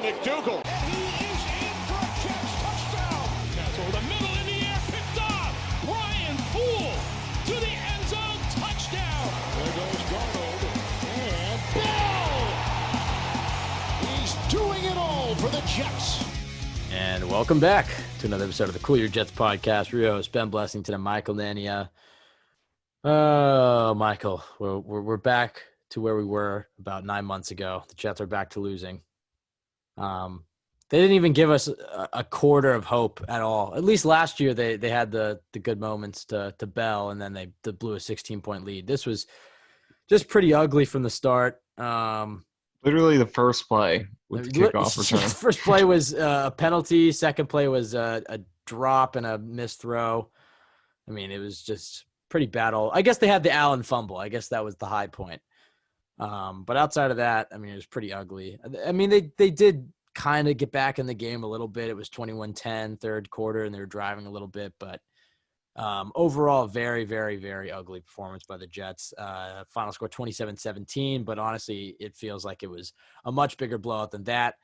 McDougal. And he is in for a Jets touchdown. That's over the middle in the air, picked off. Brian Poole to the end zone, touchdown. There goes Darnold. And Bell! He's doing it all for the Jets. And welcome back to another episode of the Cool Your Jets podcast. We're your host, Ben Blessington and Michael Nania. Oh, Michael, we're back to where we were about 9 months ago. The Jets are back to losing. They didn't even give us a quarter of hope at all. At least last year they had the good moments to Bell, and then they blew a 16-point lead. This was just pretty ugly from the start. Literally the first play with the kickoff return. First play was a penalty. Second play was a drop and a missed throw. I mean, it was just pretty bad. I guess they had the Allen fumble. I guess that was the high point. But outside of that, I mean, it was pretty ugly. I mean, they did kind of get back in the game a little bit. It was 21-10 third quarter, and they were driving a little bit. But overall, very, very, very ugly performance by the Jets. Final score 27-17, but honestly, it feels like it was a much bigger blowout than that.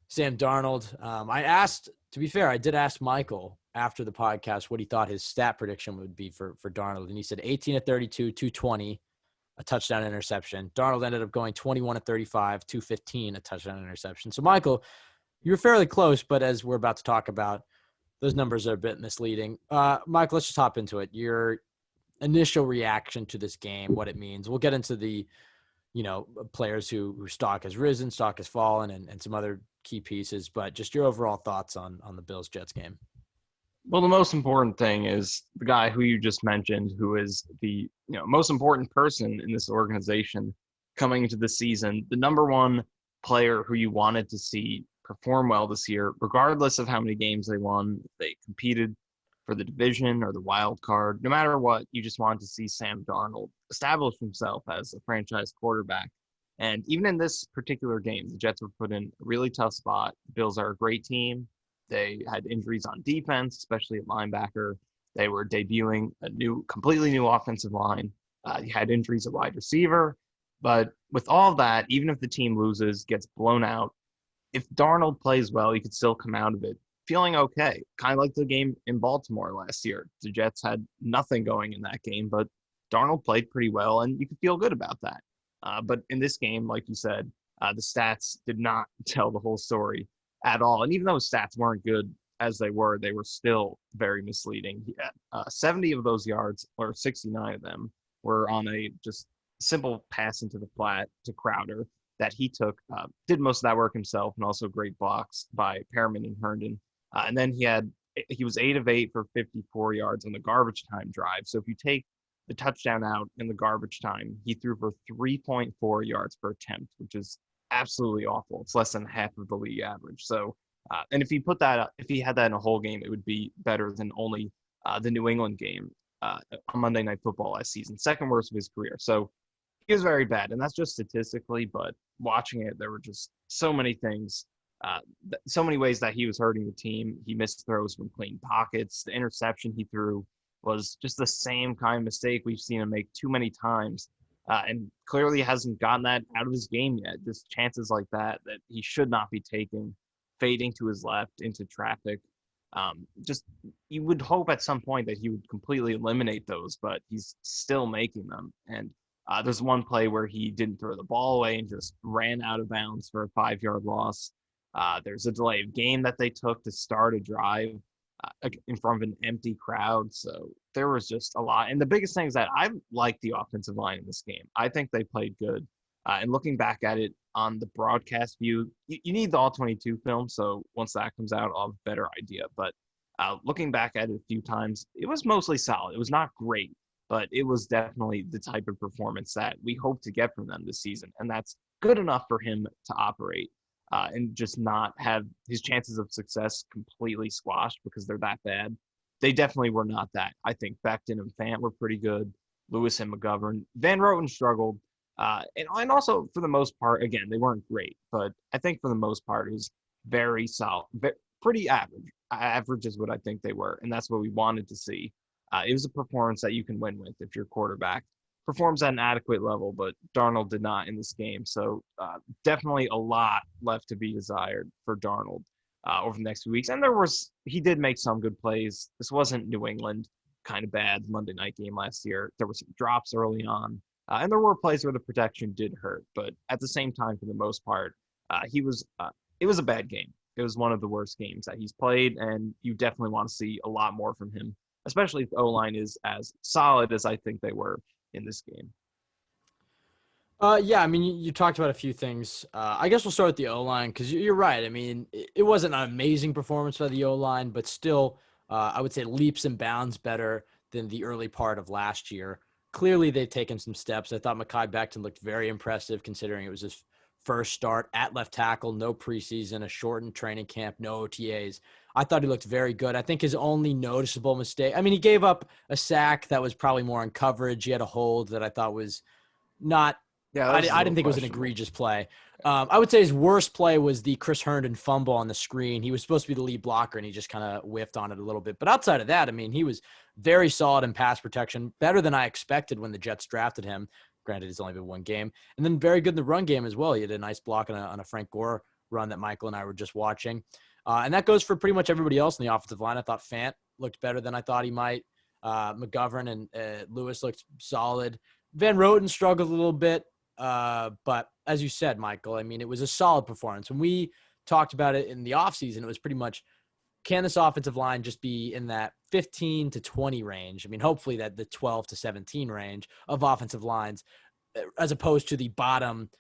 Sam Darnold, to be fair, I did ask Michael after the podcast what he thought his stat prediction would be for Darnold, and he said 18-32, 220, a touchdown interception. Darnold ended up going 21-35, 215, a touchdown interception. So, Michael, you were fairly close, but as we're about to talk about, those numbers are a bit misleading. Michael, let's just hop into it. Your initial reaction to this game, what it means. We'll get into the, players who stock has risen, stock has fallen, and some other key pieces, but just your overall thoughts on the Bills-Jets game. Well, the most important thing is the guy who you just mentioned, who is the most important person in this organization coming into the season, the number one player who you wanted to see perform well this year, regardless of how many games they won. They competed for the division or the wild card. No matter what, you just wanted to see Sam Darnold establish himself as a franchise quarterback. And even in this particular game, the Jets were put in a really tough spot. The Bills are a great team. They had injuries on defense, especially at linebacker. They were debuting a completely new offensive line. You had injuries at wide receiver. But with all that, even if the team loses, gets blown out, if Darnold plays well, he could still come out of it feeling okay. Kind of like the game in Baltimore last year. The Jets had nothing going in that game, but Darnold played pretty well, and you could feel good about that. But in this game, like you said, the stats did not tell the whole story at all. And even though stats weren't good as they were still very misleading. 70 of those yards, or 69 of them, were on a just simple pass into the flat to Crowder that he took, did most of that work himself, and also great blocks by Perriman and Herndon. And then he was 8 of 8 for 54 yards on the garbage time drive. So if you take the touchdown out in the garbage time, he threw for 3.4 yards per attempt, which is absolutely awful. It's less than half of the league average. So, and if he had that in a whole game, it would be better than only the New England game on Monday Night Football last season, second worst of his career. So he was very bad, and that's just statistically, but watching it, there were just so many things, so many ways that he was hurting the team. He missed throws from clean pockets. The interception he threw was just the same kind of mistake we've seen him make too many times. And clearly hasn't gotten that out of his game yet. Just chances like that he should not be taking, fading to his left into traffic. Just you would hope at some point that he would completely eliminate those, but he's still making them. And there's one play where he didn't throw the ball away and just ran out of bounds for a 5-yard loss. There's a delay of game that they took to start a drive in front of an empty crowd. So there was just a lot. And the biggest thing is that I like the offensive line in this game. I think they played good. And looking back at it on the broadcast view, you need the All-22 film. So once that comes out, I'll have a better idea. But looking back at it a few times, it was mostly solid. It was not great, but it was definitely the type of performance that we hope to get from them this season. And that's good enough for him to operate. And just not have his chances of success completely squashed because they're that bad. They definitely were not that. I think Becton and Fant were pretty good. Lewis and McGovern. Van Roten struggled. And also, for the most part, again, they weren't great. But I think for the most part, it was very solid. Pretty average. Average is what I think they were. And that's what we wanted to see. It was a performance that you can win with if you're quarterback. performs at an adequate level, but Darnold did not in this game. So definitely a lot left to be desired for Darnold over the next few weeks. And he did make some good plays. This wasn't New England kind of bad Monday night game last year. There were some drops early on, and there were plays where the protection did hurt. But at the same time, for the most part, it was a bad game. It was one of the worst games that he's played, and you definitely want to see a lot more from him, especially if the O-line is as solid as I think they were in this game. Yeah, I mean, you talked about a few things. I guess we'll start with the O-line because you're right. I mean, it wasn't an amazing performance by the O-line, but still, I would say leaps and bounds better than the early part of last year. Clearly, they've taken some steps. I thought Mekhi Becton looked very impressive considering it was his first start at left tackle, no preseason, a shortened training camp, no OTAs. I thought he looked very good. I think his only noticeable mistake, I mean, he gave up a sack that was probably more on coverage. He had a hold that I thought was not – I didn't think it was an egregious play. I would say his worst play was the Chris Herndon fumble on the screen. He was supposed to be the lead blocker, and he just kind of whiffed on it a little bit. But outside of that, I mean, he was very solid in pass protection, better than I expected when the Jets drafted him. Granted, it's only been one game. And then very good in the run game as well. He had a nice block on a Frank Gore run that Michael and I were just watching. And that goes for pretty much everybody else in the offensive line. I thought Fant looked better than I thought he might. McGovern and Lewis looked solid. Van Roten struggled a little bit. But as you said, Michael, I mean, it was a solid performance. When we talked about it in the offseason, it was pretty much, can this offensive line just be in that 15 to 20 range? I mean, hopefully that the 12 to 17 range of offensive lines, as opposed to the bottom,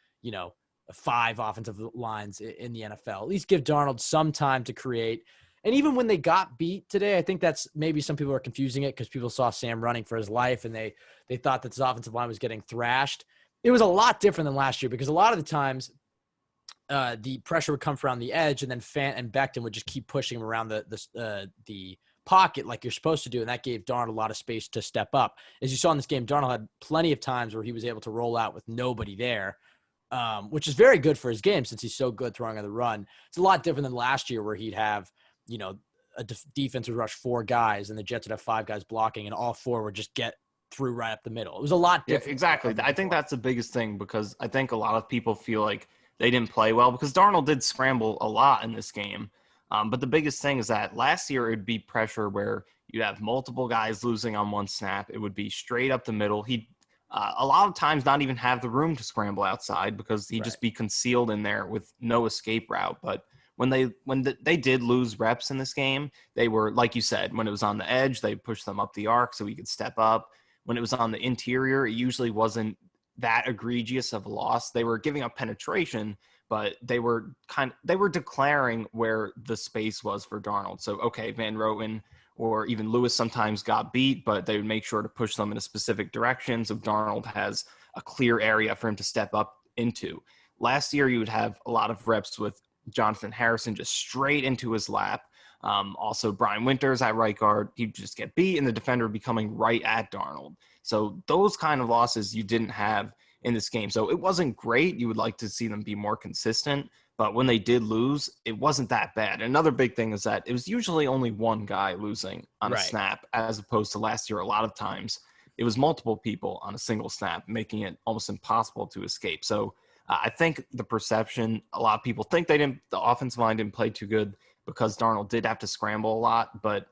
5 offensive lines in the NFL. At least give Darnold some time to create. And even when they got beat today, I think that's maybe some people are confusing it because people saw Sam running for his life and they thought that this offensive line was getting thrashed. It was a lot different than last year because a lot of the times the pressure would come from around the edge and then Fant and Becton would just keep pushing him around the pocket like you're supposed to do, and that gave Darnold a lot of space to step up. As you saw in this game, Darnold had plenty of times where he was able to roll out with nobody there, which is very good for his game since he's so good throwing on the run. It's a lot different than last year where he'd have, a defense would rush 4 guys and the Jets would have 5 guys blocking and all 4 would just get through right up the middle. It was a lot different. Yeah, exactly. I think that's the biggest thing because I think a lot of people feel like they didn't play well because Darnold did scramble a lot in this game. But the biggest thing is that last year it would be pressure where you'd have multiple guys losing on one snap. It would be straight up the middle. He'd a lot of times not even have the room to scramble outside because he'd just be concealed in there with no escape route. But when they did lose reps in this game, they were, like you said, when it was on the edge, they pushed them up the arc so he could step up. When it was on the interior, it usually wasn't that egregious of a loss. They were giving up penetration, but they were declaring where the space was for Darnold. So, okay, Van Roten or even Lewis sometimes got beat, but they would make sure to push them in a specific direction so Darnold has a clear area for him to step up into. Last year, you would have a lot of reps with Jonathan Harrison just straight into his lap. Also, Brian Winters at right guard, he'd just get beat, and the defender would be coming right at Darnold. So those kind of losses you didn't have in this game. So it wasn't great. You would like to see them be more consistent. But when they did lose, it wasn't that bad. Another big thing is that it was usually only one guy losing on a snap, as opposed to last year. A lot of times it was multiple people on a single snap, making it almost impossible to escape. So I think the perception, a lot of people think the offensive line didn't play too good because Darnold did have to scramble a lot. But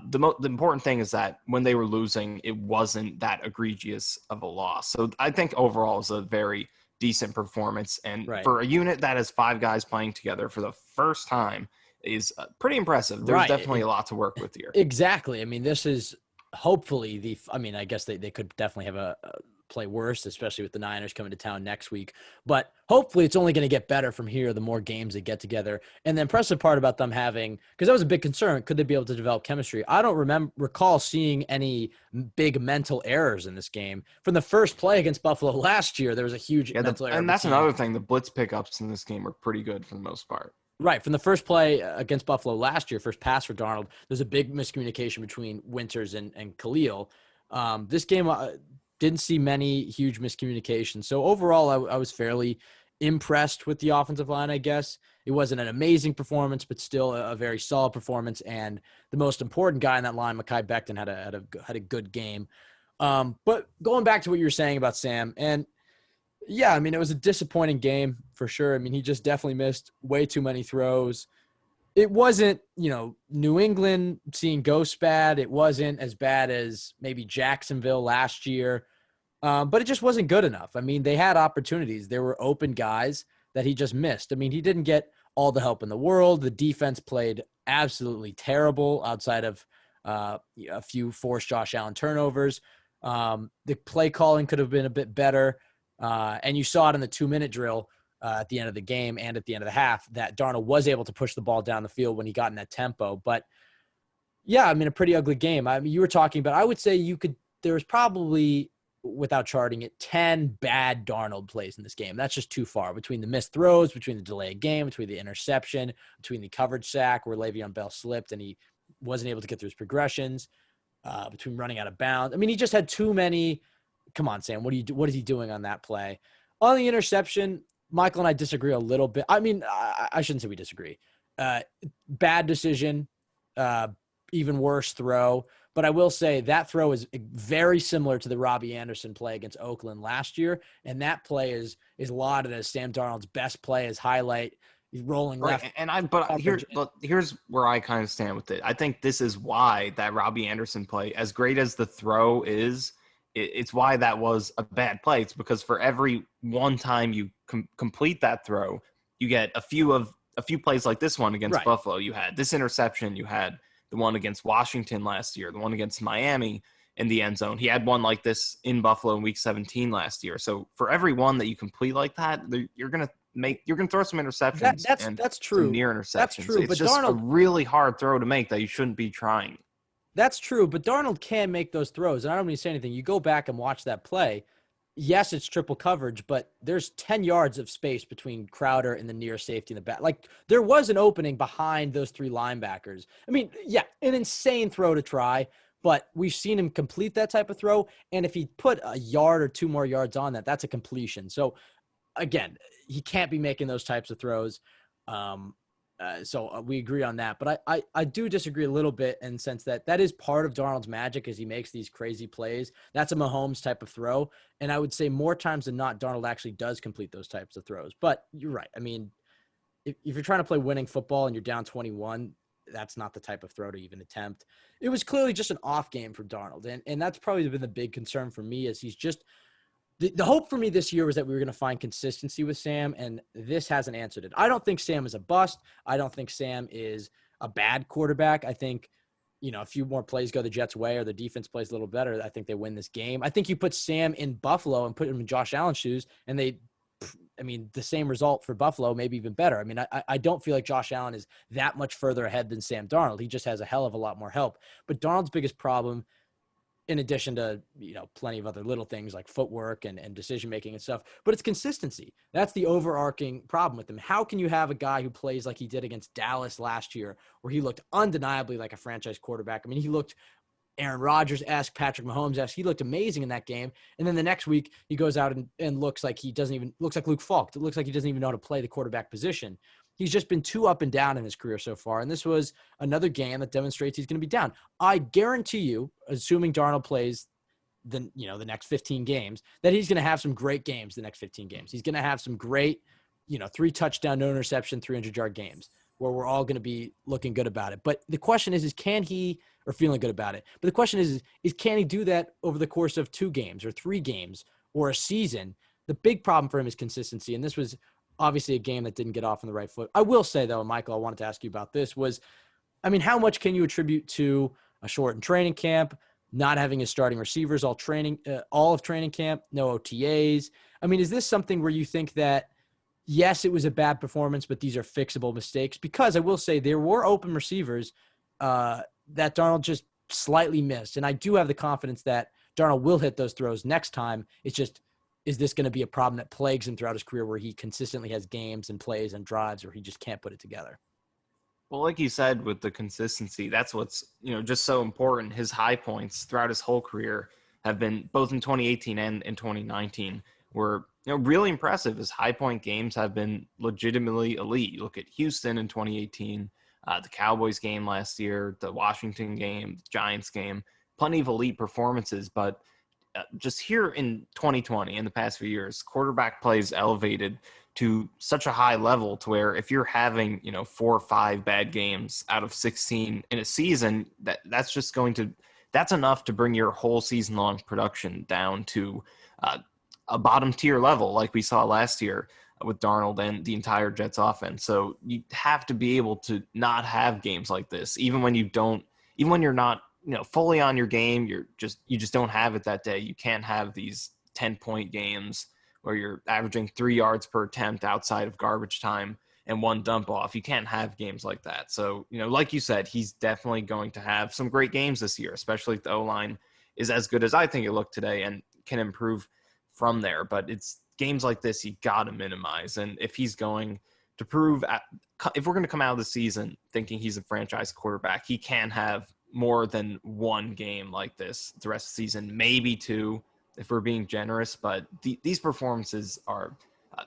the important thing is that when they were losing, it wasn't that egregious of a loss. So I think overall it was a very decent performance. And for a unit that has 5 guys playing together for the first time is pretty impressive. There's definitely a lot to work with here. Exactly. I mean, this is hopefully I guess they could definitely have a play worse, especially with the Niners coming to town next week. But hopefully it's only going to get better from here the more games they get together. And the impressive part about them having, because that was a big concern, could they be able to develop chemistry? I don't recall seeing any big mental errors in this game. From the first play against Buffalo last year, there was a huge mental error. And that's another thing. The blitz pickups in this game were pretty good for the most part. Right. From the first play against Buffalo last year, first pass for Darnold, there's a big miscommunication between Winters and Khalil. This game didn't see many huge miscommunications. So overall, I was fairly impressed with the offensive line, I guess. It wasn't an amazing performance, but still a very solid performance. And the most important guy in that line, Mekhi Becton, had a good game. But going back to what you were saying about Sam, and yeah, I mean, it was a disappointing game for sure. I mean, he just definitely missed way too many throws. It wasn't, New England seeing ghosts bad. It wasn't as bad as maybe Jacksonville last year. But it just wasn't good enough. I mean, they had opportunities. There were open guys that he just missed. I mean, he didn't get all the help in the world. The defense played absolutely terrible outside of a few forced Josh Allen turnovers. The play calling could have been a bit better. And you saw it in the 2-minute drill at the end of the game and at the end of the half that Darnold was able to push the ball down the field when he got in that tempo. But, yeah, I mean, a pretty ugly game. I mean, you were talking about – I would say there was probably – without charting it, 10 bad Darnold plays in this game. That's just too far. Between the missed throws, between the delay of game, between the interception, between the coverage sack where Le'Veon Bell slipped and he wasn't able to get through his progressions, between running out of bounds. I mean, he just had too many. Come on, Sam. What is he doing on that play? On the interception, Michael and I disagree a little bit. I mean, I shouldn't say we disagree. Bad decision, even worse throw. But I will say that throw is very similar to the Robbie Anderson play against Oakland last year. And that play is lauded as Sam Darnold's best play, his highlight. He's rolling left. Right. But here's where I kind of stand with it. I think this is why that Robbie Anderson play, as great as the throw is, it's why that was a bad play. It's because for every one time you complete that throw, you get a few plays like this one against Buffalo. You had this interception. You had the one against Washington last year, the one against Miami in the end zone. He had one like this in Buffalo in week 17 last year. So for every one that you complete like that, you're going to throw some interceptions. That's true. Some near interceptions. That's true. It's just a really hard throw to make that you shouldn't be trying. That's true. But Darnold can make those throws. And I don't mean to say anything. You go back and watch that play. Yes, it's triple coverage, but there's 10 yards of space between Crowder and the near safety in the back. Like, there was an opening behind those three linebackers. I mean, yeah, an insane throw to try, but we've seen him complete that type of throw. And if he put a yard or 2 more yards on that, that's a completion. So, again, he can't be making those types of throws. So we agree on that. But I do disagree a little bit in the sense that is part of Darnold's magic as he makes these crazy plays. That's a Mahomes type of throw. And I would say more times than not, Darnold actually does complete those types of throws. But you're right. I mean, if you're trying to play winning football and you're down 21, that's not the type of throw to even attempt. It was clearly just an off game for Darnold. And that's probably been the big concern for me is he's just – the hope for me this year was that we were going to find consistency with Sam, and this hasn't answered it. I don't think Sam is a bust. I don't think Sam is a bad quarterback. I think, a few more plays go the Jets' way or the defense plays a little better. I think they win this game. I think you put Sam in Buffalo and put him in Josh Allen's shoes, and the same result for Buffalo, maybe even better. I mean, I don't feel like Josh Allen is that much further ahead than Sam Darnold. He just has a hell of a lot more help. But Darnold's biggest problem, in addition to, plenty of other little things like footwork and decision-making and stuff, but it's consistency. That's the overarching problem with him. How can you have a guy who plays like he did against Dallas last year, where he looked undeniably like a franchise quarterback? I mean, he looked Aaron Rodgers-esque, Patrick Mahomes-esque. He looked amazing in that game. And then the next week he goes out and looks like looks like Luke Falk. It looks like he doesn't even know how to play the quarterback position. He's just been too up and down in his career so far. And this was another game that demonstrates he's going to be down. I guarantee you, assuming Darnold plays the next 15 games, that he's going to have some great games the next 15 games. He's going to have some great, 3 touchdown, no interception, 300-yard games where we're all going to be looking good about it. But the question is can he, or feeling good about it. But the question is can he do that over the course of 2 games or 3 games or a season? The big problem for him is consistency. And this was obviously a game that didn't get off on the right foot. I will say, though, Michael, I wanted to ask you about this how much can you attribute to a shortened training camp, not having his starting receivers all of training camp, no OTAs? I mean, is this something where you think that, yes, it was a bad performance, but these are fixable mistakes? Because I will say there were open receivers that Darnold just slightly missed. And I do have the confidence that Darnold will hit those throws next time. It's just, is this going to be a problem that plagues him throughout his career where he consistently has games and plays and drives where he just can't put it together? Well, like you said, with the consistency, that's what's, just so important. His high points throughout his whole career have been, both in 2018 and in 2019, were, really impressive. His high point games have been legitimately elite. You look at Houston in 2018, the Cowboys game last year, the Washington game, the Giants game, plenty of elite performances, but just here in 2020, in the past few years, quarterback play is elevated to such a high level to where if you're having, 4 or 5 bad games out of 16 in a season, that's enough to bring your whole season long production down to a bottom tier level like we saw last year with Darnold and the entire Jets offense. So you have to be able to not have games like this, even when you're not, fully on your game, you just don't have it that day. You can't have these 10-point games where you're averaging 3 yards per attempt outside of garbage time and 1 dump off. You can't have games like that. So, like you said, he's definitely going to have some great games this year, especially if the O-line is as good as I think it looked today and can improve from there. But it's games like this you got to minimize. And if he's going to if we're going to come out of the season thinking he's a franchise quarterback, he can have more than 1 game like this the rest of the season, maybe 2 if we're being generous. But these performances are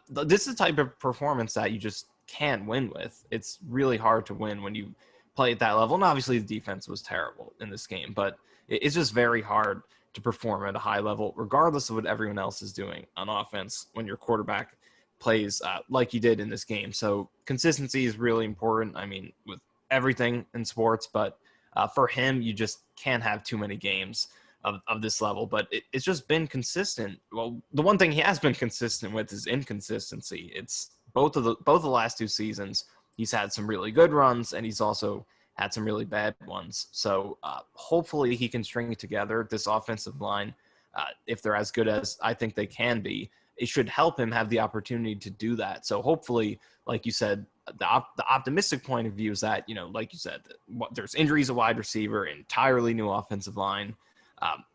this is the type of performance that you just can't win with. It's really hard to win when you play at that level. And obviously the defense was terrible in this game, but it's just very hard to perform at a high level, regardless of what everyone else is doing on offense when your quarterback plays like he did in this game. So consistency is really important. I mean, with everything in sports, but for him, you just can't have too many games of this level. But it's just been consistent. Well, the one thing he has been consistent with is inconsistency. It's both of the last 2 seasons, he's had some really good runs, and he's also had some really bad ones. So hopefully he can string it together. This offensive line, if they're as good as I think they can be, it should help him have the opportunity to do that. So hopefully, like you said, the optimistic point of view is that, like you said, there's injuries at wide receiver, entirely new offensive line.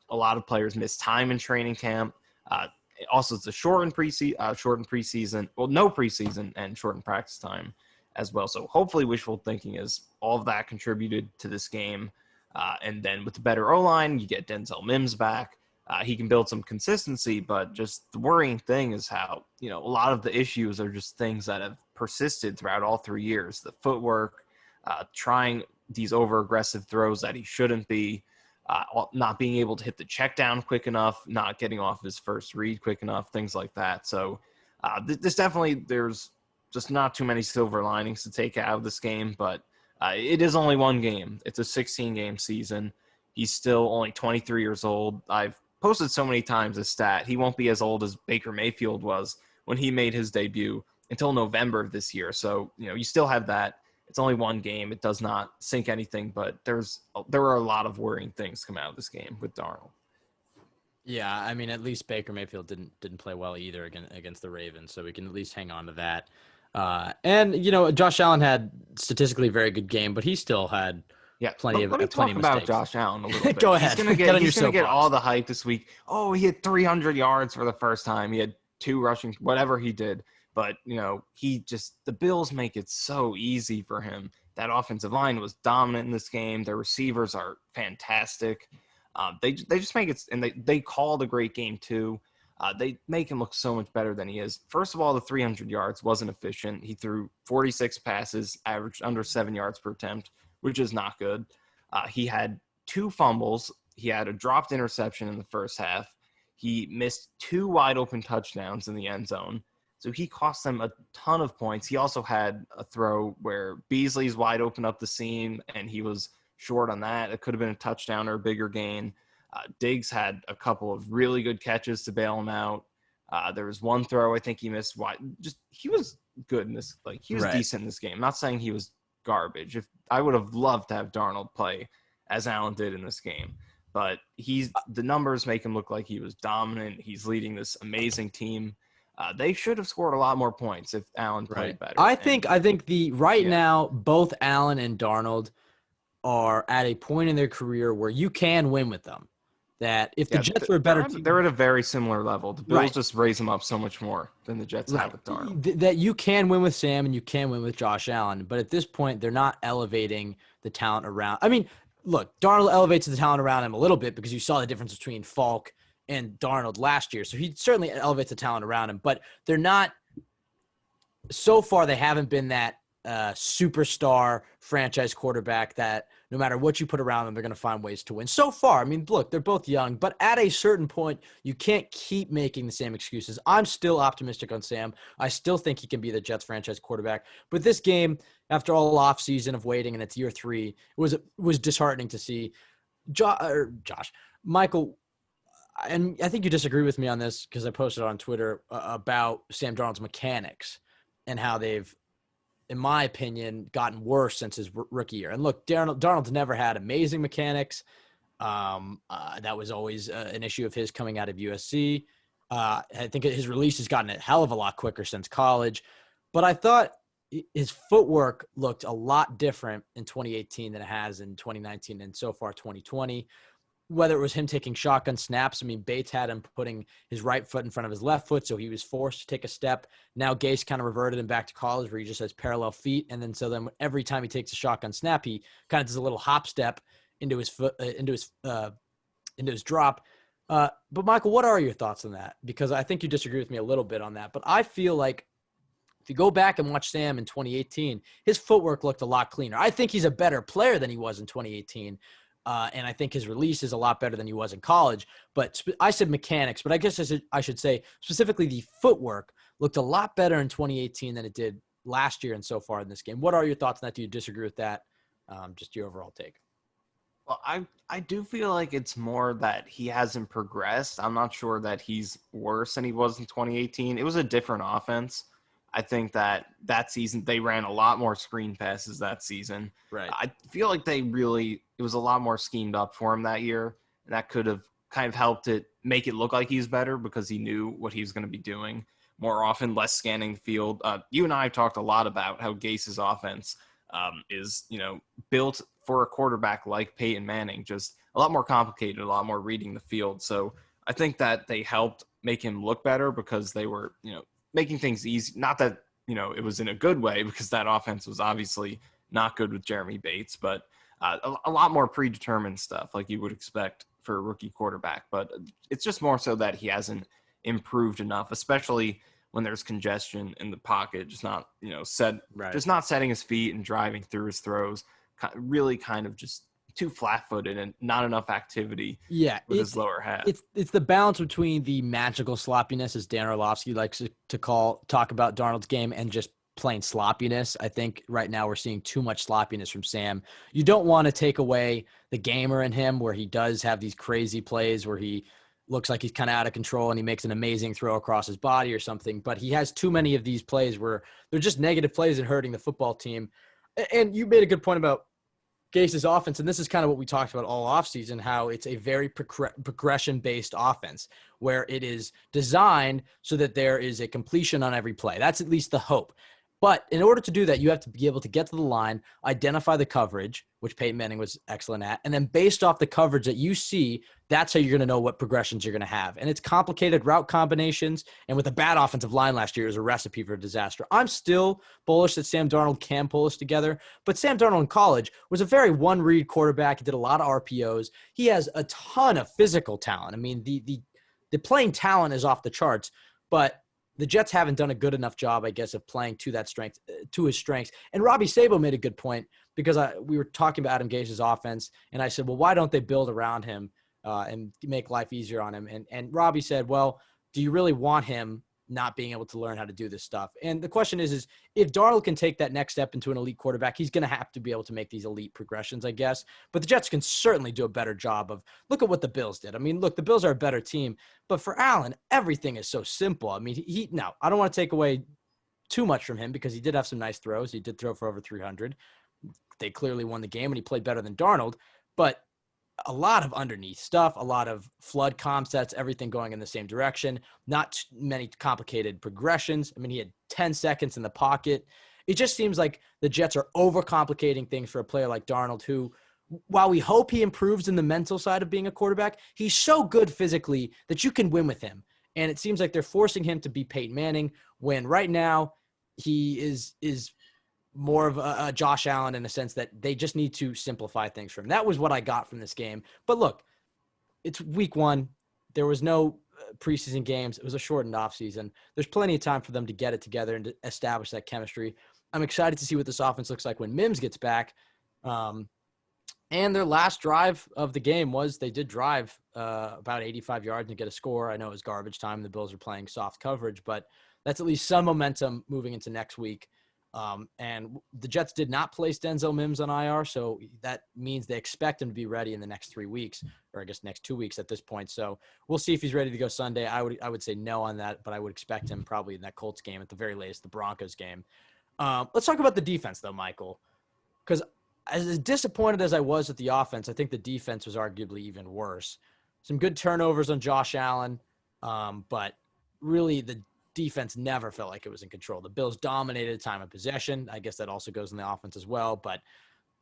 A lot of players miss time in training camp. Also, it's a shortened preseason. Well, no preseason and shortened practice time as well. So hopefully wishful thinking is all of that contributed to this game. And then with the better O-line, you get Denzel Mims back. He can build some consistency, but just the worrying thing is how, a lot of the issues are just things that have persisted throughout all 3 years. The footwork, trying these over-aggressive throws that he shouldn't be, not being able to hit the check down quick enough, not getting off his first read quick enough, things like that. So there's just not too many silver linings to take out of this game, but it is only 1 game. It's a 16-game season. He's still only 23 years old. I've posted so many times this stat. He won't be as old as Baker Mayfield was when he made his debut until November of this year. So, you still have that. It's only 1 game. It does not sink anything, but there are a lot of worrying things come out of this game with Darnold. Yeah, I mean, at least Baker Mayfield didn't play well either against the Ravens, so we can at least hang on to that. And Josh Allen had statistically a very good game, but he still had plenty of mistakes. Let me talk about Josh Allen a little bit. Go ahead. He's gonna get all the hype this week. Oh, he had 300 yards for the first time. He had 2 rushing, whatever he did. But, the Bills make it so easy for him. That offensive line was dominant in this game. Their receivers are fantastic. They just make it, and they called a great game too. They make him look so much better than he is. First of all, the 300 yards wasn't efficient. He threw 46 passes, averaged under 7 yards per attempt, which is not good. He had 2 fumbles. He had a dropped interception in the first half. He missed 2 wide open touchdowns in the end zone. So he cost them a ton of points. He also had a throw where Beasley's wide open up the seam, and he was short on that. It could have been a touchdown or a bigger gain. Diggs had a couple of really good catches to bail him out. There was 1 throw I think he missed wide. He was good in this. He was decent in this game. I'm not saying he was garbage. I would have loved to have Darnold play as Allen did in this game, but the numbers make him look like he was dominant. He's leading this amazing team. They should have scored a lot more points if Allen played better. I think now both Allen and Darnold are at a point in their career where you can win with them. That if the Jets were a better team, they're at a very similar level. The Bills just raise them up so much more than the Jets have with Darnold. That you can win with Sam and you can win with Josh Allen, but at this point they're not elevating the talent around. I mean, look, Darnold elevates the talent around him a little bit because you saw the difference between Falk and Darnold last year. So he certainly elevates the talent around him, but they're not – so far they haven't been that superstar franchise quarterback that no matter what you put around them, they're going to find ways to win. So far, I mean, look, they're both young, but at a certain point, you can't keep making the same excuses. I'm still optimistic on Sam. I still think he can be the Jets franchise quarterback. But this game, after all off season of waiting and it's year 3, it was disheartening to see. Michael, and I think you disagree with me on this because I posted on Twitter about Sam Darnold's mechanics and how they've, in my opinion, gotten worse since his rookie year. And look, Darnold's never had amazing mechanics. That was always an issue of his coming out of USC. I think his release has gotten a hell of a lot quicker since college. But I thought his footwork looked a lot different in 2018 than it has in 2019 and so far 2020. Whether it was him taking shotgun snaps, I mean, Bates had him putting his right foot in front of his left foot, so he was forced to take a step. Now Gase kind of reverted him back to college where he just has parallel feet, and then every time he takes a shotgun snap, he kind of does a little hop step into his foot, into his drop. But Michael, what are your thoughts on that? Because I think you disagree with me a little bit on that, but I feel like if you go back and watch Sam in 2018, his footwork looked a lot cleaner. I think he's a better player than he was in 2018. And I think his release is a lot better than he was in college. But I said mechanics, but I guess I should say specifically the footwork looked a lot better in 2018 than it did last year and so far in this game. What are your thoughts on that? Do you disagree with that? Just your overall take. Well, I do feel like it's more that he hasn't progressed. I'm not sure that he's worse than he was in 2018. It was a different offense. I think that season they ran a lot more screen passes that season. Right. I feel like it was a lot more schemed up for him that year. And that could have kind of helped it make it look like he was better because he knew what he was going to be doing more often, less scanning the field. You and I talked a lot about how Gase's offense is, built for a quarterback like Peyton Manning, just a lot more complicated, a lot more reading the field. So I think that they helped make him look better because they were, making things easy. Not that, it was in a good way because that offense was obviously not good with Jeremy Bates, but a lot more predetermined stuff like you would expect for a rookie quarterback. But it's just more so that he hasn't improved enough, especially when there's congestion in the pocket, just not, just not setting his feet and driving through his throws, really kind of just too flat-footed and not enough activity with his lower half. It's the balance between the magical sloppiness, as Dan Orlovsky likes to talk about Darnold's game, and just plain sloppiness. I think right now we're seeing too much sloppiness from Sam. You don't want to take away the gamer in him where he does have these crazy plays where he looks like he's kind of out of control and he makes an amazing throw across his body or something, but he has too many of these plays where they're just negative plays and hurting the football team. And you made a good point about Gase's offense, and this is kind of what we talked about all offseason, how it's a very progression-based offense where it is designed so that there is a completion on every play. That's at least the hope. But in order to do that, you have to be able to get to the line, identify the coverage, which Peyton Manning was excellent at, and then based off the coverage that you see, that's how you're going to know what progressions you're going to have. And it's complicated route combinations, and with a bad offensive line last year, it was a recipe for disaster. I'm still bullish that Sam Darnold can pull us together, but Sam Darnold in college was a very one-read quarterback. He did a lot of RPOs. He has a ton of physical talent. I mean, the playing talent is off the charts, but the Jets haven't done a good enough job, I guess, of playing to that strength, to his strengths. And Robbie Sabo made a good point because we were talking about Adam Gase's offense, and I said, well, why don't they build around him and make life easier on him? And Robbie said, well, do you really want him not being able to learn how to do this stuff? And the question is if Darnold can take that next step into an elite quarterback, he's going to have to be able to make these elite progressions, I guess. But the Jets can certainly do a better job of, look at what the Bills did. I mean, look, the Bills are a better team, but for Allen, everything is so simple. I mean, now I don't want to take away too much from him because he did have some nice throws. He did throw for over 300. They clearly won the game and he played better than Darnold, but a lot of underneath stuff, a lot of flood concepts, everything going in the same direction, not many complicated progressions. I mean, he had 10 seconds in the pocket. It just seems like the Jets are overcomplicating things for a player like Darnold, who, while we hope he improves in the mental side of being a quarterback, he's so good physically that you can win with him. And it seems like they're forcing him to be Peyton Manning when right now he is more of a Josh Allen in a sense that they just need to simplify things for him. That was what I got from this game. But look, it's week 1. There was no preseason games. It was a shortened offseason. There's plenty of time for them to get it together and to establish that chemistry. I'm excited to see what this offense looks like when Mims gets back. And their last drive of the game was they did drive about 85 yards and get a score. I know it was garbage time. The Bills are playing soft coverage, but that's at least some momentum moving into next week. And the Jets did not place Denzel Mims on IR, so that means they expect him to be ready in the next 3 weeks, or I guess next 2 weeks at this point. So we'll see if he's ready to go Sunday. I would say no on that, but I would expect him probably in that Colts game, at the very latest, the Broncos game. Let's talk about the defense, though, Michael, because as disappointed as I was with the offense, I think the defense was arguably even worse. Some good turnovers on Josh Allen, but really the defense never felt like it was in control. The Bills dominated time of possession. I guess that also goes in the offense as well, but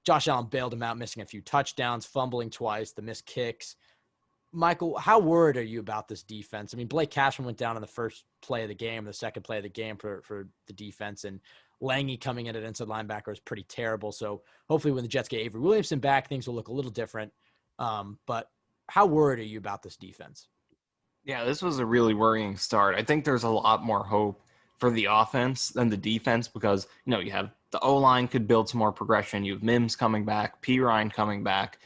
Josh Allen bailed him out, missing a few touchdowns, fumbling twice, the missed kicks. Michael, how worried are you about this defense? I mean, Blake Cashman went down on the first play of the game, the second play of the game for the defense, and Lange coming in at inside linebacker is pretty terrible. So hopefully when the Jets get Avery Williamson back, things will look a little different. But how worried are you about this defense? Yeah, this was a really worrying start. I think there's a lot more hope for the offense than the defense because, you have the O-line could build some more progression. You have Mims coming back, P. Ryan coming back.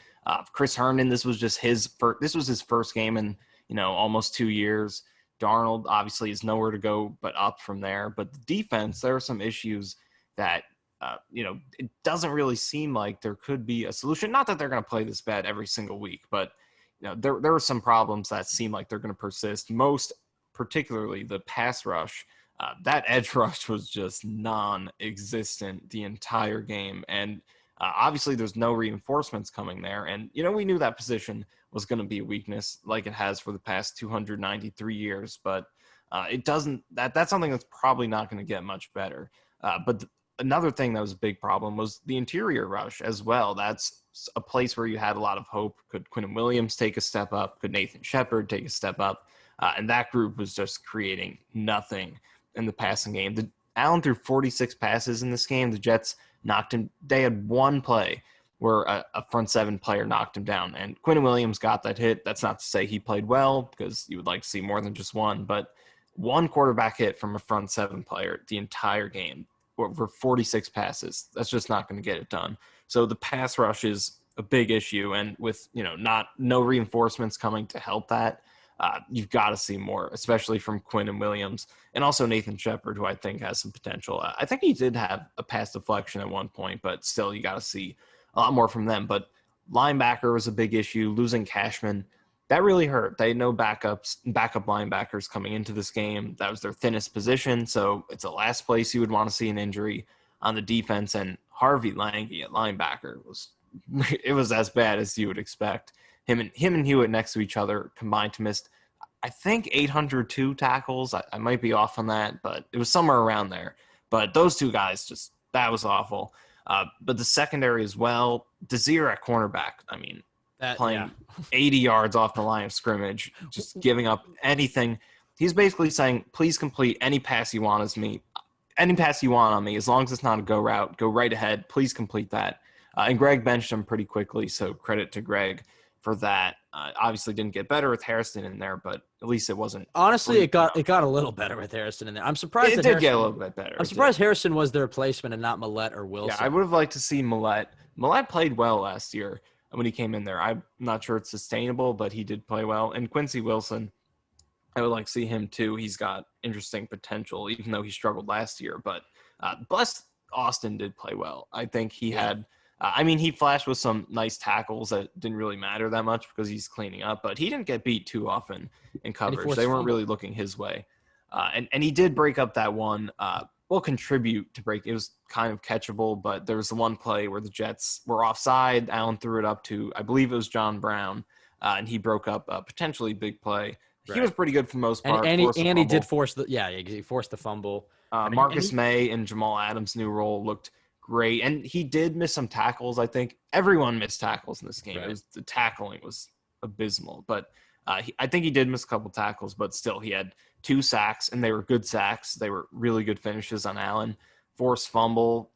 Chris Herndon, this was his first game in, almost 2 years. Darnold obviously is nowhere to go but up from there. But the defense, there are some issues that, it doesn't really seem like there could be a solution. Not that they're going to play this bad every single week, but there are some problems that seem like they're going to persist. Most particularly the pass rush. That edge rush was just non-existent the entire game. And obviously there's no reinforcements coming there. And, we knew that position was going to be a weakness like it has for the past 293 years. But it doesn't – that's something that's probably not going to get much better. Another thing that was a big problem was the interior rush as well. That's a place where you had a lot of hope. Could Quinton Williams take a step up? Could Nathan Shepard take a step up? And that group was just creating nothing in the passing game. Allen threw 46 passes in this game. The Jets knocked him. They had one play where a front seven player knocked him down, and Quinton Williams got that hit. That's not to say he played well, because you would like to see more than just one, but one quarterback hit from a front seven player the entire game over 46 passes. That's just not going to get it done. So the pass rush is a big issue, and with no reinforcements coming to help that, you've got to see more, especially from Quinton Williams and also Nathan Shepard, who I think has some potential. I think he did have a pass deflection at one point, but still you got to see a lot more from them. But linebacker was a big issue. Losing Cashman, that really hurt. They had no backup linebackers coming into this game. That was their thinnest position, so it's the last place you would want to see an injury on the defense. And Harvey Lange at linebacker was as bad as you would expect. Him and Hewitt next to each other combined to miss, I think, 802 tackles. I might be off on that, but it was somewhere around there. But those two guys, that was awful. But the secondary as well, Desir at cornerback, playing 80 yards off the line of scrimmage, just giving up anything. He's basically saying, please complete any pass you want on me, as long as it's not a go route, go right ahead, please complete that. And Greg benched him pretty quickly, so credit to Greg for that. Obviously didn't get better with Harrison in there, but at least it wasn't. Honestly, it got a little better with Harrison in there. I'm surprised it did get a little bit better. I'm surprised Harrison was the replacement and not Millette or Wilson. Yeah, I would have liked to see Millette. Millette played well last year when he came in there. I'm not sure it's sustainable, but he did play well. And Quincy Wilson, I would like to see him too. He's got interesting potential, even though he struggled last year. But Bless Austin did play well. I think he had – he flashed with some nice tackles that didn't really matter that much because he's cleaning up, but he didn't get beat too often in coverage. They weren't really looking his way. And he did break up that one, contribute to break. It was kind of catchable, but there was the one play where the Jets were offside. Allen threw it up to, I believe it was John Brown, and he broke up a potentially big play. Right. He was pretty good for the most part. And he did force he forced the fumble. Marcus May and Jamal Adams' new role looked great, and he did miss some tackles. I think everyone missed tackles in this game. Right. The tackling was abysmal, but I think he did miss a couple tackles, but still he had 2 sacks, and they were good sacks. They were really good finishes on Allen. Forced fumble,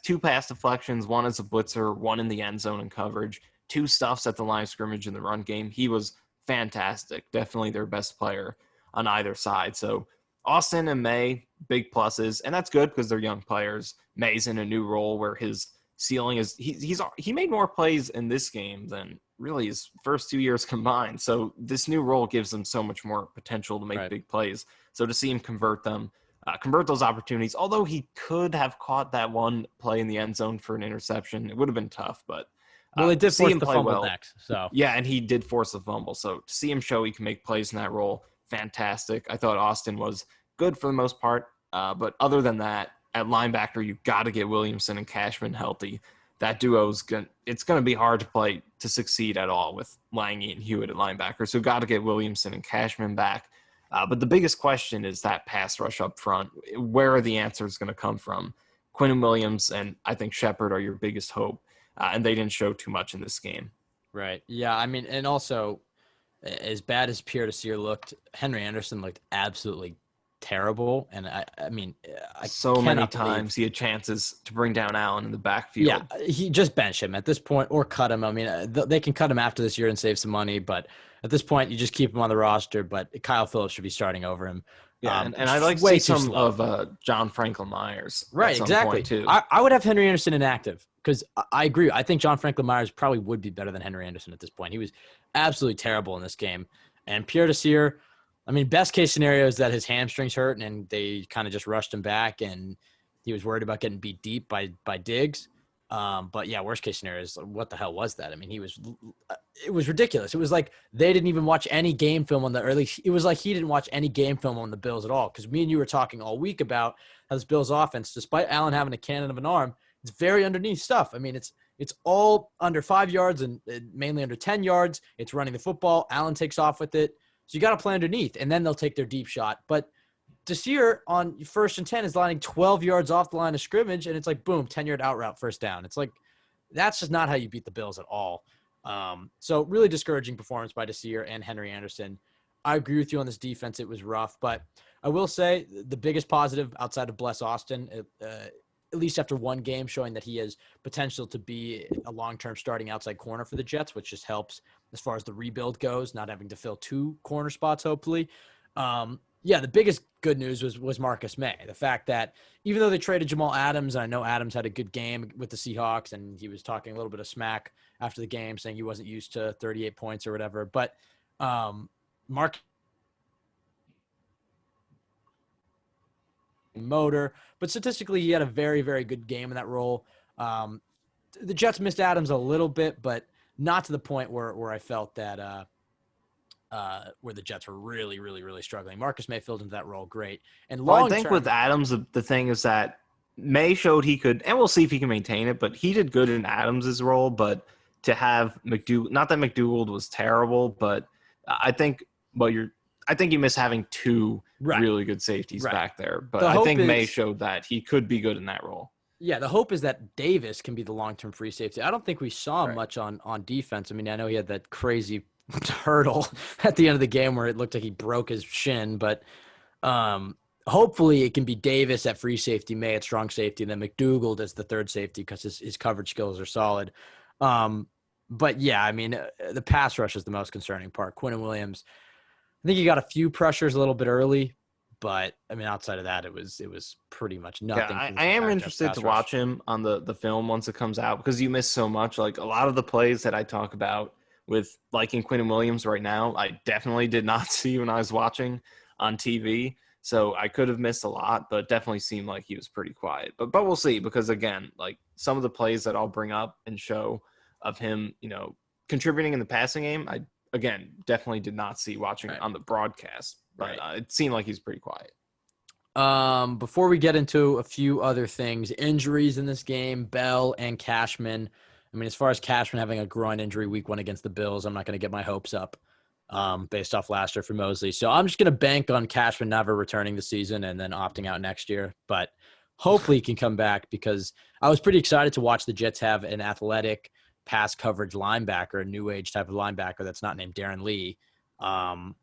2 pass deflections, one as a blitzer, one in the end zone in coverage, 2 stuffs at the line of scrimmage in the run game. He was fantastic, definitely their best player on either side. So Austin and May, big pluses, and that's good because they're young players. May's in a new role where his ceiling is he made more plays in this game than really his first 2 years combined. So this new role gives him so much more potential to make big plays. So to see him convert those opportunities, although he could have caught that one play in the end zone for an interception, it would have been tough. But well, it did see force him the play fumble well. next. So yeah, and he did force the fumble. So to see him show he can make plays in that role, fantastic. I thought Austin was good for the most part, but other than that, at linebacker, you've got to get Williamson and Cashman healthy. That duo's it's going to be hard to succeed at all with Lange and Hewitt at linebacker. So got to get Williamson and Cashman back. But the biggest question is that pass rush up front. Where are the answers going to come from? Quinnen Williams and I think Shepard are your biggest hope, and they didn't show too much in this game. Right. Yeah. I mean, and also, as bad as Pierre Desir looked, Henry Anderson looked absolutely terrible. And I mean, so many times he had chances to bring down Allen in the backfield. Yeah, he just bench him at this point or cut him. I mean, they can cut him after this year and save some money, but at this point, you just keep him on the roster. But Kyle Phillips should be starting over him. Yeah, and I'd like to see some of John Franklin Myers. Right, exactly. Too. I would have Henry Anderson inactive because I agree. I think John Franklin Myers probably would be better than Henry Anderson at this point. He was absolutely terrible in this game. And Pierre Desir, I mean, best case scenario is that his hamstrings hurt and they kind of just rushed him back and he was worried about getting beat deep by Diggs. But yeah, worst case scenario is what the hell was that? I mean, it was ridiculous. It was like they didn't even watch any game film on it was like he didn't watch any game film on the Bills at all. Because me and you were talking all week about how this Bills offense, despite Allen having a cannon of an arm, it's very underneath stuff. I mean, it's all under 5 yards and mainly under 10 yards. It's running the football. Allen takes off with it. So you got to play underneath, and then they'll take their deep shot. But Desir on 1st and 10 is lining 12 yards off the line of scrimmage, and it's like, boom, 10-yard out route, first down. It's like, that's just not how you beat the Bills at all. So really discouraging performance by Desir and Henry Anderson. I agree with you on this defense. It was rough, but I will say the biggest positive outside of Bless Austin, at least after one game, showing that he has potential to be a long-term starting outside corner for the Jets, which just helps as far as the rebuild goes, not having to fill 2 corner spots, hopefully. Yeah, the biggest good news was Marcus May. The fact that even though they traded Jamal Adams, and I know Adams had a good game with the Seahawks, and he was talking a little bit of smack after the game, saying he wasn't used to 38 points or whatever. But Mark motor, but statistically he had a very, very good game in that role. The Jets missed Adams a little bit, but not to the point where I felt that where the Jets were really, really, really struggling. Marcus May filled into that role great. And I think with Adams, the thing is that May showed he could, and we'll see if he can maintain it, but he did good in Adams's role. But to have not that McDougald was terrible, but I think you miss having 2 really good safeties back there. But I think May showed that he could be good in that role. Yeah, the hope is that Davis can be the long-term free safety. I don't think we saw much on defense. I mean, I know he had that crazy hurdle at the end of the game where it looked like he broke his shin, but hopefully it can be Davis at free safety, May at strong safety, and then McDougald as the third safety because his coverage skills are solid. But yeah, I mean, the pass rush is the most concerning part. Quinnen Williams, I think he got a few pressures a little bit early, but I mean, outside of that, it was pretty much nothing. Yeah, I am interested to watch him on the film once it comes out because you miss so much. Like a lot of the plays that I talk about with liking Quinnen Williams right now, I definitely did not see when I was watching on TV. So I could have missed a lot, but definitely seemed like he was pretty quiet. But we'll see because again, like some of the plays that I'll bring up and show of him, contributing in the passing game, I again definitely did not see watching on the broadcast. But it seemed like he's pretty quiet. Before we get into a few other things, injuries in this game, Bell and Cashman. I mean, as far as Cashman having a groin injury week 1 against the Bills, I'm not going to get my hopes up based off last year for Mosley. So I'm just going to bank on Cashman never returning the season and then opting out next year. But hopefully he can come back because I was pretty excited to watch the Jets have an athletic pass coverage linebacker, a new age type of linebacker that's not named Darren Lee. And,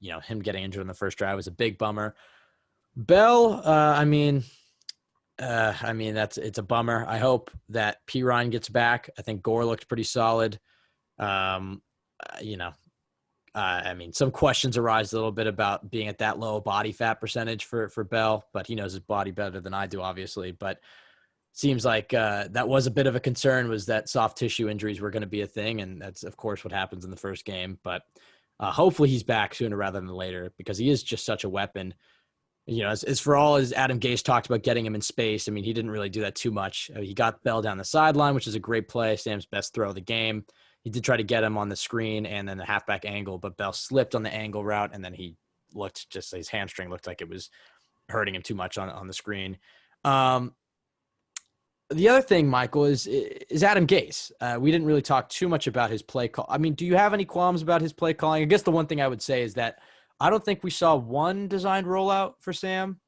him getting injured in the first drive was a big bummer. Bell, it's a bummer. I hope that P. Ryan gets back. I think Gore looked pretty solid. Some questions arise a little bit about being at that low body fat percentage for Bell, but he knows his body better than I do, obviously. But seems like that was a bit of a concern, was that soft tissue injuries were going to be a thing. And that's, of course, what happens in the first game. But hopefully he's back sooner rather than later, because he is just such a weapon. As for all as Adam Gase talked about getting him in space, I mean, he didn't really do that too much. He got Bell down the sideline, which is a great play, Sam's best throw of the game. He did try to get him on the screen and then the halfback angle, but Bell slipped on the angle route, and then he looked, just his hamstring looked like it was hurting him too much on the screen. The other thing, Michael, is Adam Gase. We didn't really talk too much about his play call. I mean, do you have any qualms about his play calling? I guess the one thing I would say is that I don't think we saw one designed rollout for Sam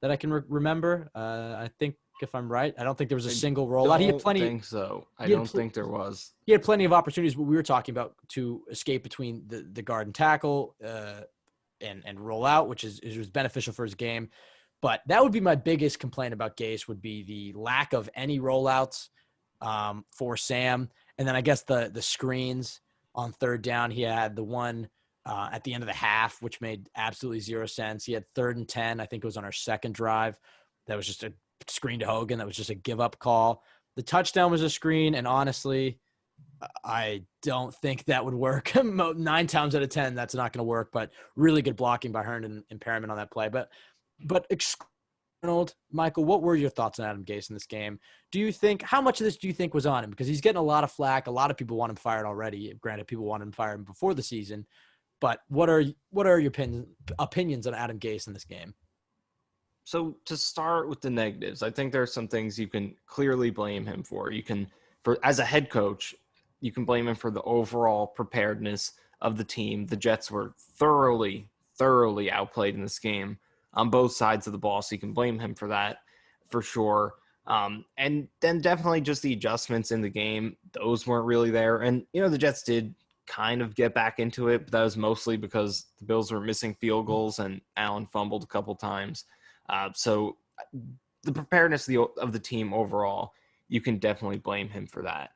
that I can remember. I think, if I'm right, I don't think there was a single rollout. He had plenty. I don't think so. I don't think there was. He had plenty of opportunities, but we were talking about to escape between the guard and tackle and roll out, which was beneficial for his game. But that would be my biggest complaint about Gase, would be the lack of any rollouts for Sam. And then I guess the screens on third down. He had the one at the end of the half, which made absolutely zero sense. He had 3rd and 10. I think it was on our second drive. That was just a screen to Hogan. That was just a give-up call. The touchdown was a screen, and honestly, I don't think that would work. 9 times out of 10, that's not going to work, but really good blocking by Herndon and Perriman on that play. But Darnold, Michael, what were your thoughts on Adam Gase in this game? How much of this do you think was on him? Because he's getting a lot of flack. A lot of people want him fired already. Granted, people wanted him fired before the season. But what are your opinions on Adam Gase in this game? So to start with the negatives, I think there are some things you can clearly blame him for. As a head coach, you can blame him for the overall preparedness of the team. The Jets were thoroughly outplayed in this game on both sides of the ball, so you can blame him for that for sure. And then definitely just the adjustments in the game, those weren't really there. And, the Jets did kind of get back into it, but that was mostly because the Bills were missing field goals and Allen fumbled a couple times. So the preparedness of the team overall, you can definitely blame him for that.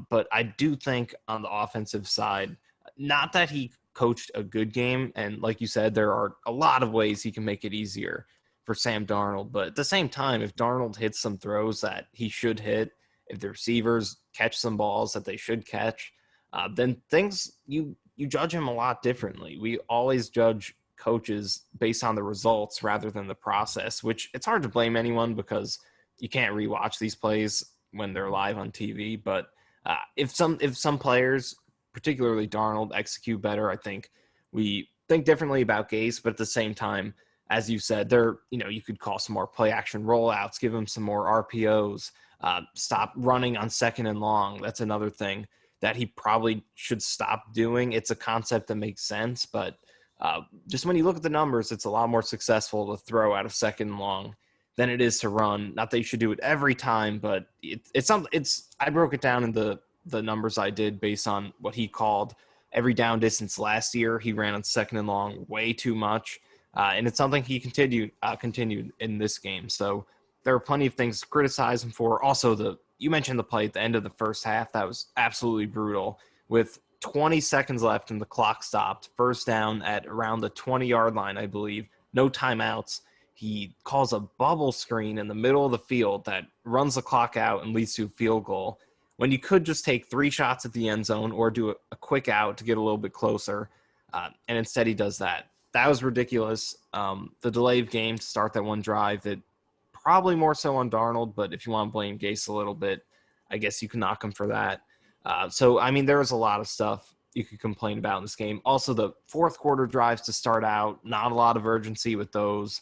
But I do think on the offensive side, not that he coached a good game, and like you said, there are a lot of ways he can make it easier for Sam Darnold. But at the same time, if Darnold hits some throws that he should hit, if the receivers catch some balls that they should catch, then you judge him a lot differently. We always judge coaches based on the results rather than the process, which it's hard to blame anyone because you can't rewatch these plays when they're live on TV. But if some players, particularly Darnold, execute better, I think we think differently about Gase. But at the same time, as you said, you could call some more play action rollouts, give him some more RPOs, stop running on 2nd and long. That's another thing that he probably should stop doing. It's a concept that makes sense, but just when you look at the numbers, it's a lot more successful to throw out of 2nd and long than it is to run. Not that you should do it every time, but I broke it down in the numbers I did based on what he called every down distance last year. He ran on 2nd and long way too much, and it's something he continued in this game. So there are plenty of things to criticize him for. Also, you mentioned the play at the end of the first half. That was absolutely brutal. With 20 seconds left and the clock stopped, first down at around the 20-yard line, I believe, no timeouts. He calls a bubble screen in the middle of the field that runs the clock out and leads to a field goal, when you could just take 3 shots at the end zone or do a quick out to get a little bit closer. And instead he does that. That was ridiculous. The delay of game to start that one drive, that probably more so on Darnold, but if you want to blame Gase a little bit, I guess you can knock him for that. There was a lot of stuff you could complain about in this game. Also, the fourth quarter drives to start out, not a lot of urgency with those.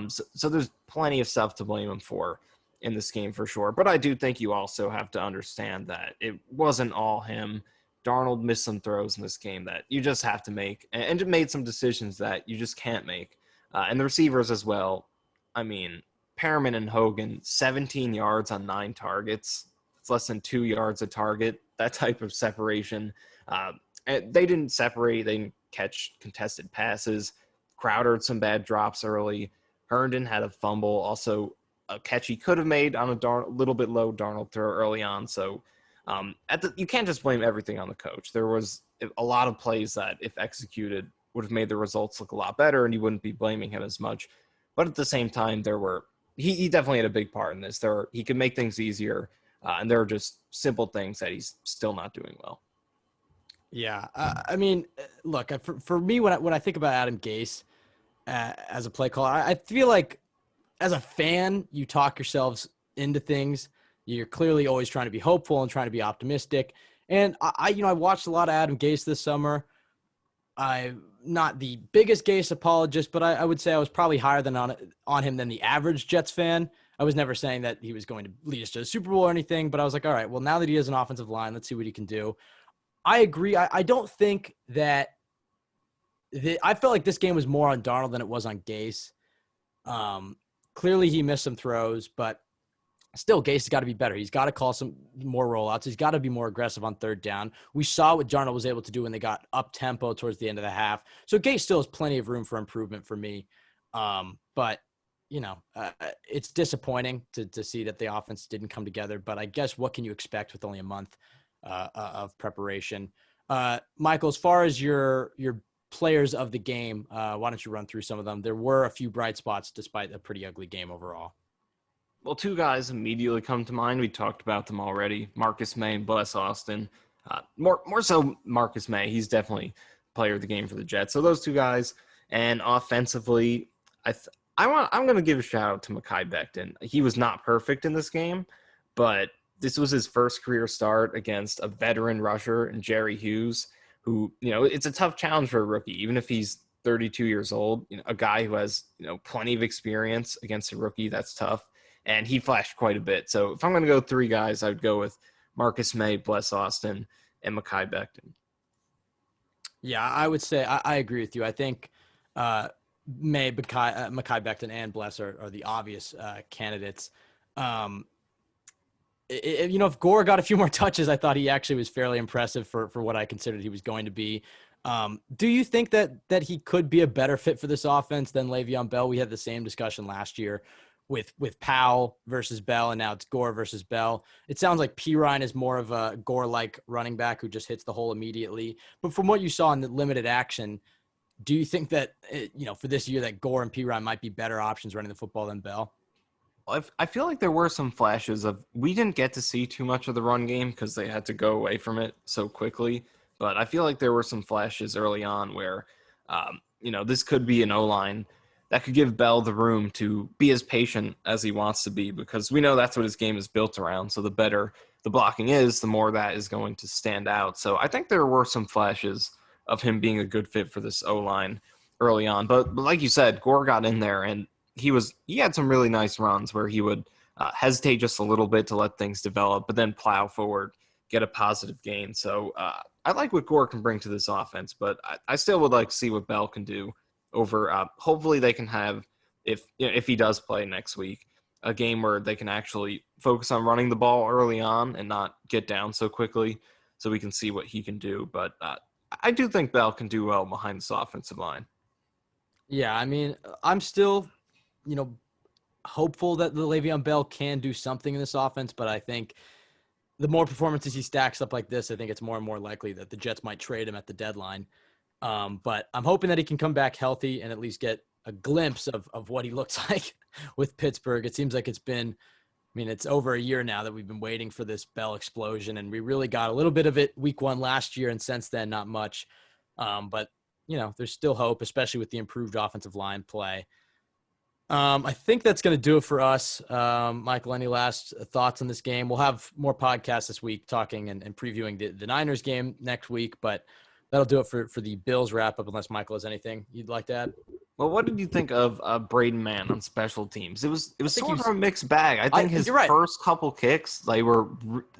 So there's plenty of stuff to blame him for in this game for sure. But I do think you also have to understand that it wasn't all him. Darnold missed some throws in this game that you just have to make, and made some decisions that you just can't make. And the receivers as well. I mean, Perriman and Hogan, 17 yards on 9 targets. It's less than 2 yards a target. That type of separation. They didn't separate. They didn't catch contested passes. Crowder had some bad drops early. Herndon had a fumble. Also, a catch he could have made on a little bit low Darnold throw early on. So you can't just blame everything on the coach. There was a lot of plays that, if executed, would have made the results look a lot better, and you wouldn't be blaming him as much. But at the same time, there were he definitely had a big part in this. He could make things easier, and there are just simple things that he's still not doing well. Yeah, I mean, look, for me, when I think about Adam Gase as a play caller, I feel like as a fan, you talk yourselves into things. You're clearly always trying to be hopeful and trying to be optimistic. And I watched a lot of Adam Gase this summer. I'm not the biggest Gase apologist, but I would say I was probably higher than on him than the average Jets fan. I was never saying that he was going to lead us to the Super Bowl or anything, but I was like, all right, well, now that he has an offensive line, let's see what he can do. I agree. I don't think that I felt like this game was more on Darnold than it was on Gase. Clearly he missed some throws, but still Gase has got to be better. He's got to call some more rollouts. He's got to be more aggressive on third down. We saw what Darnold was able to do when they got up tempo towards the end of the half. So Gase still has plenty of room for improvement for me. But it's disappointing to see that the offense didn't come together, but I guess what can you expect with only a month of preparation? Michael, as far as your players of the game, why don't you run through some of them? There were a few bright spots despite a pretty ugly game overall. Well, two guys immediately come to mind. We talked about them already. Marcus May and Bless Austin. More so Marcus May. He's definitely player of the game for the Jets. So those two guys. And offensively, I'm going to give a shout out to Mekhi Becton. He was not perfect in this game, but this was his first career start against a veteran rusher and Jerry Hughes, who, it's a tough challenge for a rookie, even if he's 32 years old, a guy who has, plenty of experience against a rookie. That's tough. And he flashed quite a bit. So if I'm going to go three guys, I would go with Marcus May, Bless Austin, and Mekhi Becton. Yeah, I would say I agree with you. I think May, Mekhi Becton, and Bless are the obvious candidates. If Gore got a few more touches, I thought he actually was fairly impressive for what I considered he was going to be. Do you think that he could be a better fit for this offense than Le'Veon Bell? We had the same discussion last year with Powell versus Bell, and now it's Gore versus Bell. It sounds like Pirine is more of a Gore-like running back who just hits the hole immediately. But from what you saw in the limited action, do you think that, for this year that Gore and Pirine might be better options running the football than Bell? I feel like there were some flashes we didn't get to see too much of the run game because they had to go away from it so quickly. But I feel like there were some flashes early on where, this could be an O-line that could give Bell the room to be as patient as he wants to be, because we know that's what his game is built around. So the better the blocking is, the more that is going to stand out. So I think there were some flashes of him being a good fit for this O-line early on. But like you said, Gore got in there and he had some really nice runs where he would hesitate just a little bit to let things develop, but then plow forward, get a positive gain. So I like what Gore can bring to this offense, but I still would like to see what Bell can do over. Hopefully they can have, if he does play next week, a game where they can actually focus on running the ball early on and not get down so quickly, so we can see what he can do. But I do think Bell can do well behind this offensive line. Yeah, I mean, I'm still hopeful that the Le'Veon Bell can do something in this offense, but I think the more performances he stacks up like this, I think it's more and more likely that the Jets might trade him at the deadline. But I'm hoping that he can come back healthy and at least get a glimpse of what he looks like with Pittsburgh. It seems like it's over a year now that we've been waiting for this Bell explosion, and we really got a little bit of it week 1 last year, and since then, not much. But there's still hope, especially with the improved offensive line play. I think that's going to do it for us. Michael, any last thoughts on this game? We'll have more podcasts this week talking and previewing the Niners game next week, but that'll do it for the Bills wrap-up, unless Michael has anything you'd like to add. Well, what did you think of Braden Mann on special teams? It was sort of a mixed bag. I think his first couple kicks, they were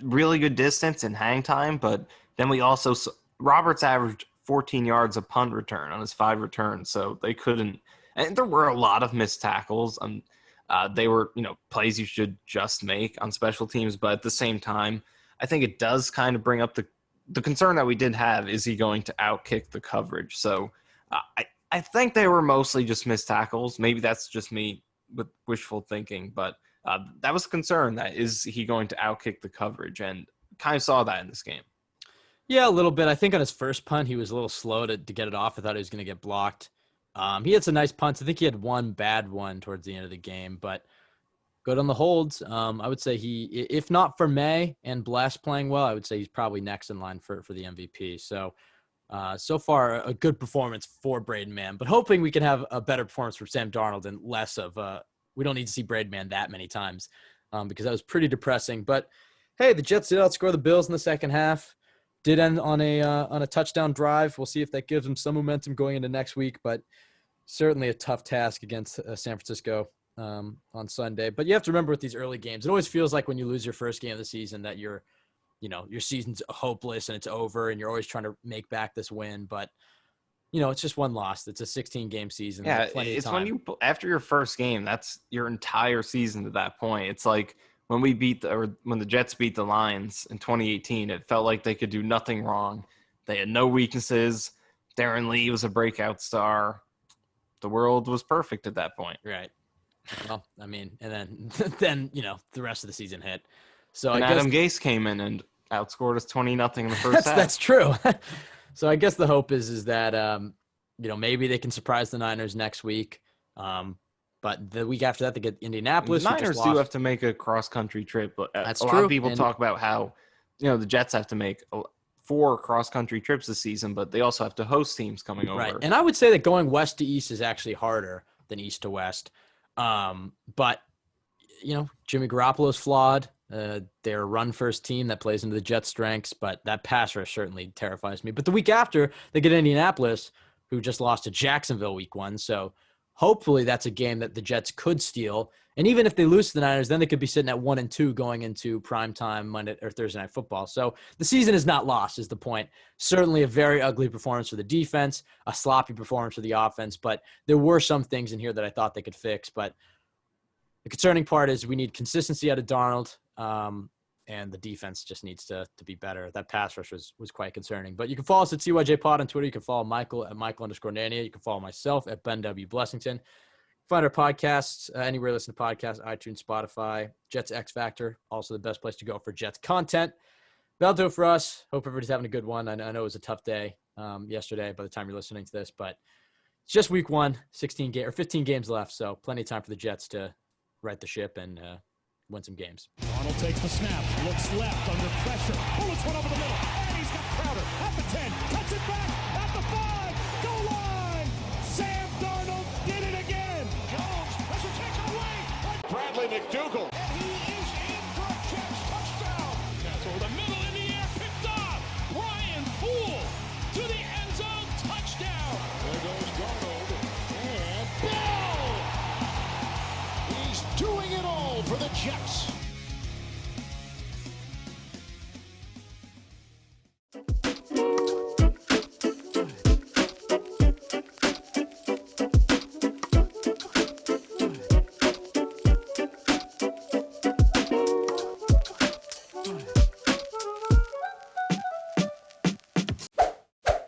really good distance and hang time, but then we also – Roberts averaged 14 yards a punt return on his 5 returns, so they couldn't – and there were a lot of missed tackles. They were, plays you should just make on special teams. But at the same time, I think it does kind of bring up the concern that we did have. Is he going to outkick the coverage? So I think they were mostly just missed tackles. Maybe that's just me with wishful thinking. But that was a concern. That is he going to outkick the coverage? And kind of saw that in this game. Yeah, a little bit. I think on his first punt, he was a little slow to get it off. I thought he was going to get blocked. He had some nice punts. I think he had one bad one towards the end of the game, but good on the holds. I would say if not for May and Bless playing well, I would say he's probably next in line for the MVP. So, so far a good performance for Braden Mann, but hoping we can have a better performance from Sam Darnold and less of we don't need to see Braden Mann that many times because that was pretty depressing. But hey, the Jets did outscore the Bills in the second half. Did end on a touchdown drive. We'll see if that gives them some momentum going into next week, but certainly a tough task against San Francisco on Sunday. But you have to remember with these early games, it always feels like when you lose your first game of the season that your season's hopeless and it's over and you're always trying to make back this win. But, it's just one loss. It's a 16-game season. Yeah, it's when after your first game, that's your entire season to that point. It's like when when the Jets beat the Lions in 2018, it felt like they could do nothing wrong. They had no weaknesses. Darren Lee was a breakout star. The world was perfect at that point. Right. Well, I mean, and then the rest of the season hit. So and I guess Adam Gase came in and outscored us 20-0 in the first half. That's true. So I guess the hope is that maybe they can surprise the Niners next week. But the week after that, they get Indianapolis. The Niners do have to make a cross-country trip. That's a true. lot of people talk about how, the Jets have to make 4 cross-country trips this season, but they also have to host teams coming over. Right, and I would say that going west to east is actually harder than east to west. But, Jimmy Garoppolo's flawed. They're a run-first team that plays into the Jets' strengths, but that pass rush certainly terrifies me. But the week after, they get Indianapolis, who just lost to Jacksonville week 1, so hopefully that's a game that the Jets could steal. And even if they lose to the Niners, then they could be sitting at 1-2 going into primetime Monday or Thursday Night Football. So the season is not lost is the point. Certainly a very ugly performance for the defense, a sloppy performance for the offense, but there were some things in here that I thought they could fix. But the concerning part is we need consistency out of Darnold, and the defense just needs to be better. That pass rush was quite concerning. But you can follow us at CYJ Pod on Twitter. You can follow Michael at Michael_Nania. You can follow myself at Ben W. Blessington. Find our podcasts anywhere you listen to podcasts, iTunes, Spotify, Jets X Factor, also the best place to go for Jets content. That'll do it for us. Hope everybody's having a good one. I know it was a tough day yesterday by the time you're listening to this, but it's just week 1, 15 games left, so plenty of time for the Jets to right the ship and win some games. Darnold takes the snap, looks left under pressure, bullets one over the middle, and he's got Crowder at the 10, cuts it back, at the 5, goal line! Sam Darnold did it again! Jones, pressure taken away! Bradley McDougal. And he is in for a catch, touchdown! That's over the middle in the air, picked off! Brian Poole to the end zone, touchdown! There goes Darnold. And Bell! He's doing it all for the Jets.